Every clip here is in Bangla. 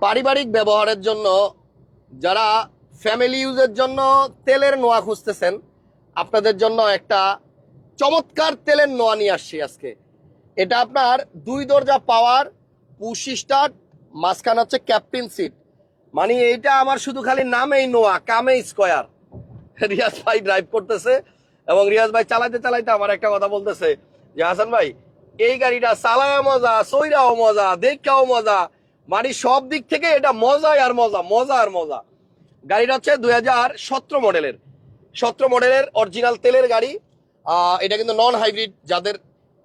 পারিবারিক ব্যবহারের জন্য যারা ফ্যামিলি ইউজের জন্য তেলের নোয়া খুঁজতেছেন, আপনাদের জন্য একটা চমৎকার তেলের নোয়া নিয়ে আসছি আজকে। এটা আপনার 2 দরজা পাওয়ার, পুশ স্টার্ট, মাঝখানে হচ্ছে ক্যাপ্টেন সিট। মানে এইটা আমার শুধু খালি নামেই নোয়া, কামে স্কয়ার। রিয়াজ ভাই ড্রাইভ করতেছে এবং রিয়াজ ভাই চালাইতে চালাইতে আমার একটা কথা বলতেছে যে হাসান ভাই এই গাড়িটা চালায় মজা, সইরাও মজা, দেখাও মজা, মানে সব দিক থেকে এটা মজাই আর মজা, মজা আর মজা। গাড়িটা হচ্ছে 2017 মডেলের, 17 মডেলের অরিজিনাল তেলের গাড়ি। এটা কিন্তু নন হাইব্রিড, যাদের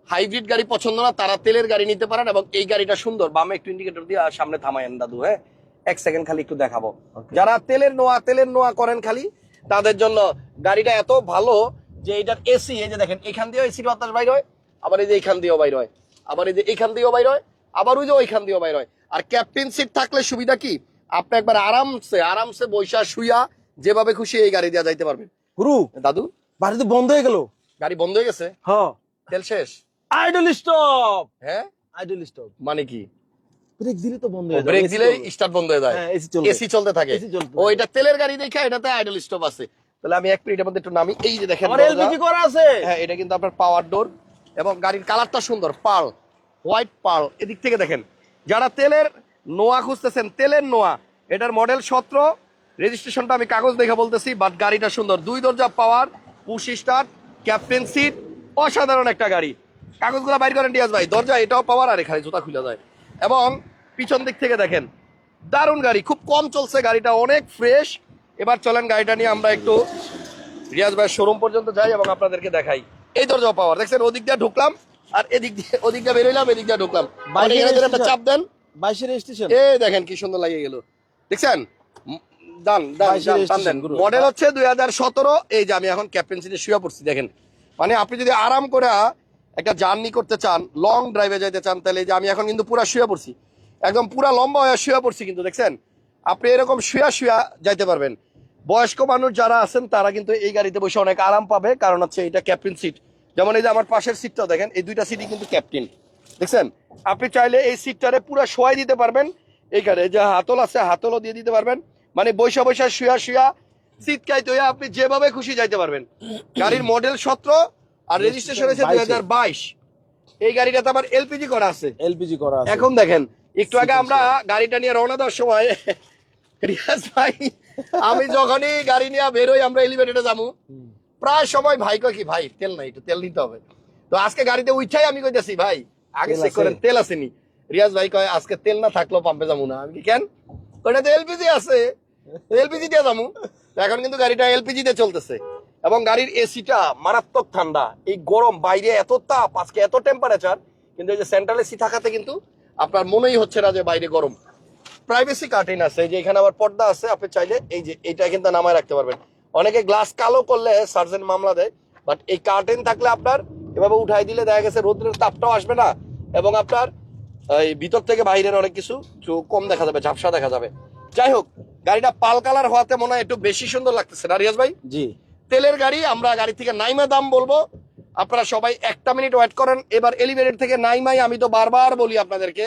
হাইব্রিড গাড়ি পছন্দ না তারা তেলের গাড়ি নিতে পারেন। এবং এই গাড়িটা সুন্দর, বামে একটু ইন্ডিকেটর দিয়ে সামনে থামায়েন দাদু, হ্যাঁ 1 সেকেন্ড খালি একটু দেখাবো। যারা তেলের নোয়া করেন খালি তাদের জন্য গাড়িটা এত ভালো যে এটার এসি, এই যে দেখেন এখান দিয়েও এসির বাতাস বাইর হয়, আবার এই যে এখান দিয়েও বাইর হয়, আবার এই যে এখান দিয়েও বাইর হয়, আবার ওই যে ওইখান দিয়েও বাইর হয়। আর ক্যাপ্টেন সিট থাকলে সুবিধা কি, আপনি একবার আরামসে বৈশা শুইয়া যেভাবে খুশি এই গাড়ি দিয়ে যাইতে পারবেন। গুরু দাদু বাড়ি তো বন্ধ হয়ে গেল, গাড়ি বন্ধ হয়ে গেছে, হ্যাঁ তেল শেষ, আইডল স্টপ। হ্যাঁ আইডল স্টপ মানে কি, ব্রেক দিলে তো বন্ধ হয়ে যাবে, ব্রেক দিলে স্টার্ট বন্ধ হয়ে যায়, এসি চলতে থাকে। ও এটা তেলের গাড়ি দেখে এটাতে আইডল স্টপ আছে। তাহলে আমি 1 মিনিটের মধ্যে একটু নামি। এই যে দেখেন এলপিজি করা আছে, হ্যাঁ এটা কিন্তু আপনার পাওয়ার ডোর এবং গাড়ির কালারটা সুন্দর, পার্ল, হোয়াইট পার্ল। এদিক থেকে দেখেন, যারা তেলের নোয়া খুঁজতেছেন, তেলের নোয়া, এটার মডেল 17, রেজিস্ট্রেশনটা আমি কাগজ দেখে বলতেছি, বাট গাড়িটা সুন্দর। 2 দরজা power, push start, captain seat, অসাধারণ একটা গাড়ি। কাগজগুলো বাইর করেন রিয়াজ ভাই, দরজা এটাও পাওয়ার, আর এখানে জুতা খুলে যায়। এবং পিছন দিক থেকে দেখেন, দারুণ গাড়ি, খুব কম চলছে গাড়িটা, অনেক ফ্রেশ। এবার চলেন গাড়িটা নিয়ে আমরা একটু রিয়াজ ভাইয়ের শোরুম পর্যন্ত যাই এবং আপনাদেরকে দেখাই। এই দরজা পাওয়ার দেখছেন, ওদিক দিয়ে ঢুকলাম আর ওদিক দিয়ে বেরোইলাম, এদিক দিয়ে ঢুকলাম। চাপ দেন, 22 রেজিস্ট্রেশন, এই দেখেন কি সুন্দর লাগিয়ে গেল, দেখছেন। মডেল হচ্ছে 2017। এই যে আমি এখন ক্যাপ্টেন সিটে শুয়ে পড়ছি, দেখেন। মানে আপনি যদি আরাম করে একটা জার্নি করতে চান, লং ড্রাইভে যাইতে চান, তাহলে যে আমি এখন কিন্তু পুরা শুয়ে পড়ছি, একদম পুরা লম্বা হয়ে শুয়ে পড়ছি, কিন্তু দেখছেন আপনি এরকম শুয়া যাইতে পারবেন। বয়স্ক মানুষ যারা আছেন তারা কিন্তু এই গাড়িতে বসে অনেক আরাম পাবে, কারণ হচ্ছে এটা ক্যাপ্টেন সিট। যেমন এই যে আমার পাশের সিটটাও দেখেন, এই 2টা সিটই কিন্তু ক্যাপ্টেন, দেখছেন। আপনি চাইলে এই সিটটারে পুরা শোয়াই দিতে পারবেন, এইখানে যে হাতল আছে হাতলও দিয়ে দিতে পারবেন, মানে বৈশা শুয়া সিট কাইতে হয়ে আপনি যেভাবে খুশি যাইতে পারবেন। গাড়ির মডেল 17 আর রেজিস্ট্রেশন হয়েছে 2022। এই গাড়িটাতে আবার এলপিজি করা আছে, এলপিজি করা আছে। এখন দেখেন, একটু আগে আমরা গাড়িটা নিয়ে রওনা দেওয়ার সময় রিয়াজ ভাই, আমি যখনই গাড়ি নিয়ে বেরোই, আমরা এলিভেটরে যাবো, প্রায় সময় ভাই কয় কি, ভাই তেল নাই, একটু তেল নিতে হবে। তো আজকে গাড়িতে উঠাই আমি কইতেছি ভাই আগে চেক করেন তেল আসেনি। রিয়াজ ভাই কয় আজকে তেল না থাকলেও পাম্পে যাবো না। আমি কি কেন, ওইটাতে এলপিজি আছে, এলপিজি দিয়ে যাবো। এখন কিন্তু গাড়িটা এলপিজি তে চলতেছে এবং গাড়ির এসিটা মারাত্মক ঠান্ডা। এই গরম, বাইরে এত তাপ, আজকে এত টেম্পারেচার, কিন্তু এই যে সেন্ট্রাল এসি থাকাতে কিন্তু আপনার মনেই হচ্ছে না যে বাইরে গরম। প্রাইভেসি কার্টেন আছে, যে এখানে আবার পর্দা আছে, আপনি চাইলে এই যে এটা কিন্তু নামায় রাখতে পারবেন। অনেকে গ্লাস কালো করলে সার্জেন্ট মামলা দেয়, বাট এই কার্টেন থাকলে আপনার এভাবে উঠাই দিলে দেখা গেছে রোদ্রের তাপটাও আসবে না এবং আপনার এই ভিতর থেকে বাইরের অনেক কিছু কম দেখা যাবে, ঝাপসা দেখা যাবে। যাই হোক, গাড়িটা পাল কালার হওয়াতে মনে হয় একটু বেশি সুন্দর লাগতেছে না রিয়াজ ভাই? জি, তেলের গাড়ি। আমরা গাড়ি থেকে নাইমা দাম বলবো, আপনারা সবাই 1টা মিনিট ওয়েট করেন। এবার এলিভেটেড থেকে নাইমাই, আমি তো বারবার বলি আপনাদেরকে,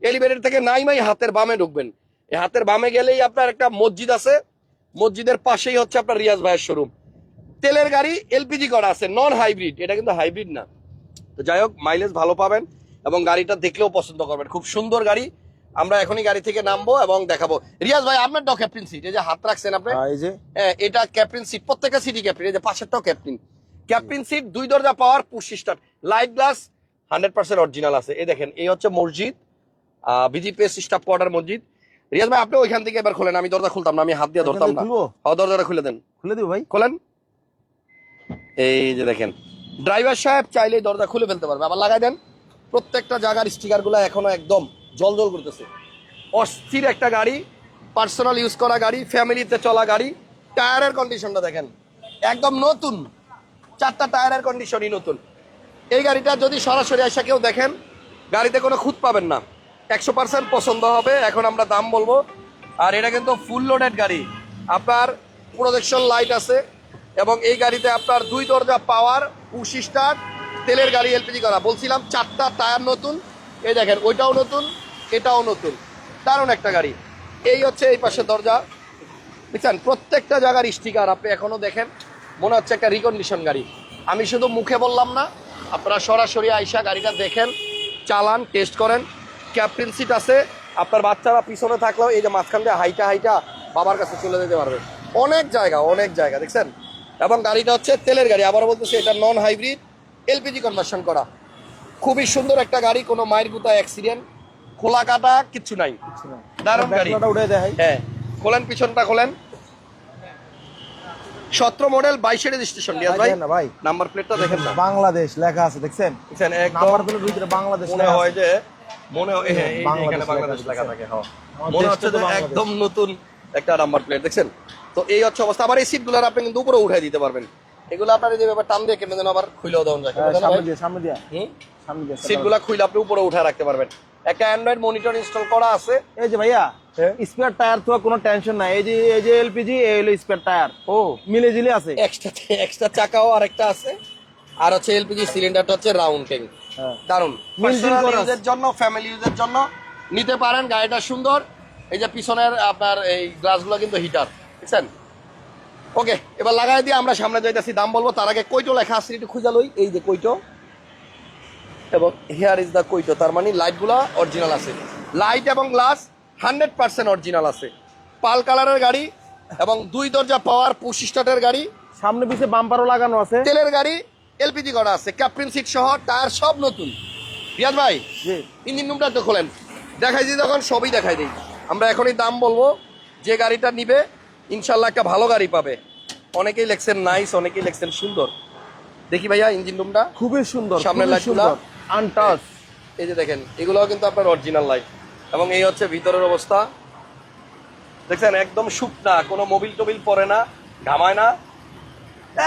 এলিভেটেড থেকে নাইমাই হাতের বামে ঢুকবেন। এই হাতের বামে গেলেই আপনার একটা মসজিদ আছে, মসজিদের পাশেই হচ্ছে আপনার রিয়াজ ভাইয়ের শোরুম। তেলের গাড়ি, এলপিজি করা আছে, নন হাইব্রিড, এটা কিন্তু হাইব্রিড না। তো যাই হোক, মাইলেজ ভালো পাবেন এবং গাড়িটা দেখলেও পছন্দ করবেন, খুব সুন্দর গাড়ি। আমরা এখনই গাড়ি থেকে নামবো এবং দেখাবো। রিয়াজ ভাই আপনার ড ক্যাপ্টেন সিট, এই যে হাত রাখছেন আপনি, এই যে এটা ক্যাপ্টেন সিট, প্রত্যেকটা সিটি ক্যাপ্টেন। এই যে পাশেরটাও ক্যাপ্টেন, ক্যাপ্টেন সিট, 2 দরজা power, push start, light glass 100% original আছে। এই দেখেন, এই হচ্ছে মসজিদ, বিজিপিএস স্টাফ কোয়ার্টার মসজিদ। রিয়াজ ভাই আপনি ওইখান থেকে এবার খোলেন, আমি দরজা খুলতাম না, আমি হাত দিয়ে ধরতাম না। দরজাটা খুলে দেন, খুলে দিব ভাই, খোলেন। এই যে দেখেন, ড্রাইভার সাহেব চাইলেই দরজা খুলে ফেলতে পারবে, আবার লাগাই দেন। প্রত্যেকটা জায়গার স্টিকার গুলা এখনো একদম জল করতেছে। অস্থির একটা গাড়ি, পার্সোনাল ইউজ করা গাড়ি, ফ্যামিলিতে চলা গাড়ি। টায়ারের কন্ডিশনটা দেখেন, একদম নতুন, 4টা টায়ারের কন্ডিশনই নতুন। এই গাড়িটা যদি সরাসরি এসে কেউ দেখেন, গাড়িতে কোনো খুঁত পাবেন না, 100% পছন্দ হবে। এখন আমরা দাম বলবো। আর এটা কিন্তু ফুল লোডেড গাড়ি, আপনার প্রজেকশন লাইট আছে এবং এই গাড়িতে আপনার 2 দরজা পাওয়ার, পুশ স্টার্ট, তেলের গাড়ি, এলপিজি করা। বলছিলাম 4টা টায়ার নতুন, এই দেখেন ওইটাও নতুন, এটাও নতুন। দারুণ একটা গাড়ি। এই হচ্ছে এই পাশে দরজা, দেখছেন প্রত্যেকটা জায়গার স্টিকার আপনি এখনো দেখেন, মনে হচ্ছে একটা রিকন্ডিশন গাড়ি। আমি শুধু মুখে বললাম না, আপনারা সরাসরি আইসা গাড়িটা দেখেন, চালান, টেস্ট করেন। ক্যাপ্টেন সিট আছে, আপনার বাচ্চারা পিছনে থাকলেও এই যে মাঝখান দিয়ে হাইটা বাবার কাছে চলে যেতে পারবে। অনেক জায়গা দেখছেন। এবং গাড়িটা হচ্ছে তেলের গাড়ি, আবার বলতেছি এটা নন হাইব্রিড, এলপিজি কনভার্সন করা। খুবই সুন্দর একটা গাড়ি, কোনো মায়ের গুতা অ্যাক্সিডেন্ট, খোলা কাটা কিচ্ছু নাই, দারুণ গাড়ি। উঠে দেখাই। হ্যাঁ খোলেন, পিছনটা খোলেন। 17 মডেল, 22 রেজিস্ট্রেশন। রিয়াজ ভাই না ভাই, নাম্বার প্লেটটা দেখেন না, বাংলাদেশ লেখা আছে, দেখছেন? দেখছেন একদম নাম্বার প্লেটের ভিতরে বাংলাদেশ মনে লেখা হয় আছে। যে মনে হয় হ্যাঁ, এই যে বাংলাদেশ এখানে বাংলাদেশ লেখা লেখা আছে। থাকে, হ্যাঁ আমার মনে দেশটা হচ্ছে তো যে বাংলাদেশ। একদম নতুন একটা নাম্বার প্লেট, দেখছেন? তো এই হচ্ছে অবস্থা। আবার এই সিটগুলো আপনি কিন্তু উপরে উঠাই দিতে পারবেন। এগুলো আপনার যে ব্যাপার টান দিয়ে কেমন যেন আবার খুলেও দেওয়া যায়, সামনে দিয়া হুম, সামনে দিয়া সিটগুলো খুলে আপনি উপরে উঠে রাখতে পারবেন। একটা অ্যান্ড্রয়েড মনিটর ইনস্টল করা আছে। এই যে ভাইয়া, স্পেয়ার টায়ার তো কোনো টেনশন নাই। এই যে এলপিজি, এই হলো স্পেয়ার টায়ার, ও মিলে জিলে আছে। এক্সট্রা চাকাও আরেকটা আছে। আর হচ্ছে এলপিজি সিলিন্ডারটা হচ্ছে রাউন্ডিং, হ্যাঁ। দারুন। মিল-জিল করা আছে। ইউজের জন্য, ফ্যামিলি ইউজের জন্য নিতে পারেন। গাড়িটা সুন্দর। এই যে পিছনের আপনার এই গ্লাসগুলো কিন্তু হিটার, বুঝছেন? ওকে, এবার লাগাই দিয়ে আমরা সামনে যাইতেছি, দাম বলবো। তার আগে কইটো লেখা আছে একটু খুঁজা লই। এই যে কইটো, এবং হিয়ার ইজ দ্য কইটো, তার মানে লাইটগুলো অরিজিনাল আছে। লাইট এবং গ্লাস 100% অরিজিনাল আছে। পাল কালারের গাড়ি এবং 2 দরজা পাওয়ার পুশ স্টার্টের গাড়ি, সামনে পিছে বাম্পারও লাগানো আছে। তেলের গাড়ি, এলপিজি করা আছে, ক্যাপ্টেন সিট সহ, টায়ার সব নতুন। রিয়াজ ভাই জি, ইঞ্জিন রুমটা তো খোলেন, দেখাই দিই, তখন সবই দেখাই দিই। আমরা এখনই দাম বলবো। যে গাড়িটা নিবে ইনশাল্লাহ একটা ভালো গাড়ি পাবে। অনেকেই লেখছেন নাইস, অনেকেই লেখছেন সুন্দর। দেখি ভাইয়া ইঞ্জিন রুমটা, খুবই সুন্দর, সামনের খুবই লাইটগুলা সুন্দর, আনটাচ। এই যে দেখেন, এগুলোও কিন্তু আপনার অরিজিনাল লাইট। এবং এই হচ্ছে ভিতরের অবস্থা, দেখছেন একদম শুকনা, কোনো মোবিল টোবিল পরে না, ঘামায় না,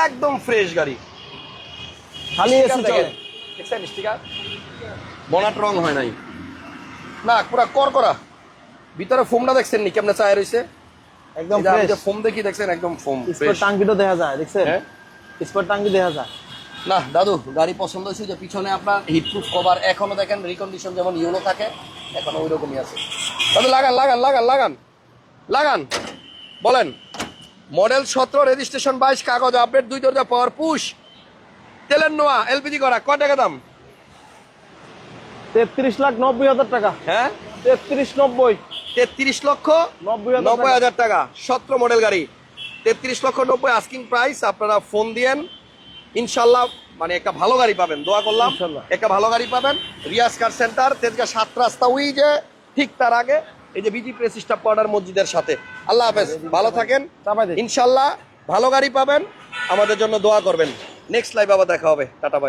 একদম ফ্রেশ গাড়ি। খালি এসি চলে। দেখছেন স্টিকার, বনাট রং হয় নাই, না পুরা করা। ভিতরে ফোমটা দেখছেন নি কেমনে চায় রইছে, একদম এই যে আমি ফ্রেশ। যে ফোম দেখি, দেখছেন একদম ফোম স্পেয়ার ফ্রেশ। টাঙ্কিটা দেখা যায়, দেখছেন? হ্যাঁ। স্পেয়ার টাঙ্কি দেখা যায়। না দাদু, গাড়ি পছন্দ হয়েছে। যে পিছনে আপনার হিটপ্রুফ কভার এখনো দেখেন, রিকন্ডিশন যেমন ইউনো থাকে এখনো ওই রকমই আছে। দাদু লাগান লাগান লাগান লাগান লাগান, বলেন। মডেল 17, রেজিস্ট্রেশন 22, কাগজ আপডেট, 2 দরজা পাওয়ার পুশ, তেলের নোয়া, এলপিজি করা। কয় টাকা দাম? 33,90,000 টাকা। হ্যাঁ 33,90,000 33,90,000 টাকা। 17 মডেল গাড়ি, 33,90,000 আস্কিং প্রাইস। আপনারা ফোন দিয়েন, ইনশাল্লাহ মানে একটা ভালো গাড়ি পাবেন। দোয়া করলাম ইনশাল্লাহ। একটা ভালো গাড়ি পাবেন। রিয়াজ কার সেন্টার, তেজগাঁ 7 রাস্তা, ওই যে ঠিক তার আগে এই যে বিজি প্রেস স্টাফ কোয়ার্টার মসজিদের সাথে। আল্লাহ হাফেজ, ভালো থাকেন চাপাই দে। ইনশাল্লাহ, ভালো গাড়ি পাবেন। আমাদের জন্য দোয়া করবেন। নেক্সট লাইভ আবার দেখা হবে, টাটা বাই।